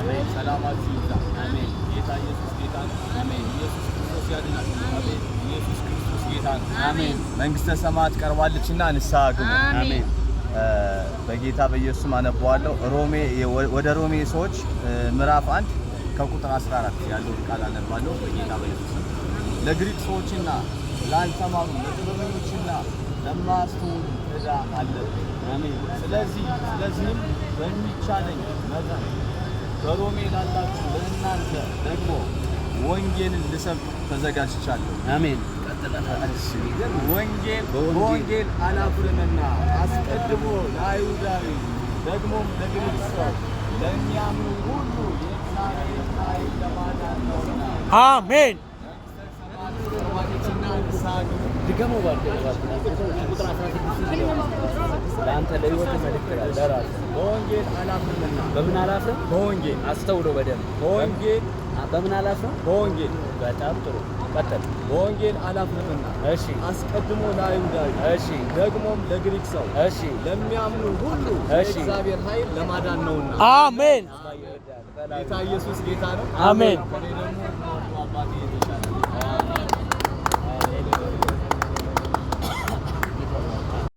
አሜን። ሰላማችሁ ይብዛ። አሜን። ጌታ ኢየሱስ ጌታ ነው። አሜን። ኢየሱስ ክርስቶስ ያድናል። አሜን። ኢየሱስ ክርስቶስ ጌታ ነው። አሜን። መንግስተ ሰማያት ቀርባለችና ንስሐ ግቡ። አሜን። በጌታ በኢየሱስ አነባዋለሁ። ወደ ሮሜ ሰዎች ምዕራፍ 1 ከቁጥር 14 ያለው ቃል አነባለሁ። በጌታ በኢየሱስ ለግሪክ ሰዎችና ላልተማሩ ለጥበበኞችና ለማያስተውሉ ዕዳ አለብኝ። አሜን። ስለዚህም በሚቻለኝ መጠን በሮሜ ላላችሁ ለእናንተ ደግሞ ወንጌልን ልሰብክ ተዘጋጅቻለሁ። አሜን። በወንጌል አላፍርምና አስቀድሞ ለአይሁዳዊ ደግሞም ለግሪክ ሰው ለሚያምኑ ሁሉ የእግዚአብሔር ኃይል ለማዳን ነውና። አሜን። ድገሙ ቁጥር 16 ለአንተ ለሕይወት መልእክት ለራስ በወንጌል አላፍርምና በምን አላፍርም? በወንጌል አስተውሎ በደንብ በወንጌል በምን አላፍርም? በወንጌል በጣም ጥሩ ቀጥል። በወንጌል አላፍርምና እሺ አስቀድሞ ለአይሁዳዊ እሺ ደግሞም ለግሪክ ሰው እሺ ለሚያምኑ ሁሉ የእግዚአብሔር ኃይል ለማዳን ነውና። አሜን። ጌታ ኢየሱስ ጌታ ነው። አሜን።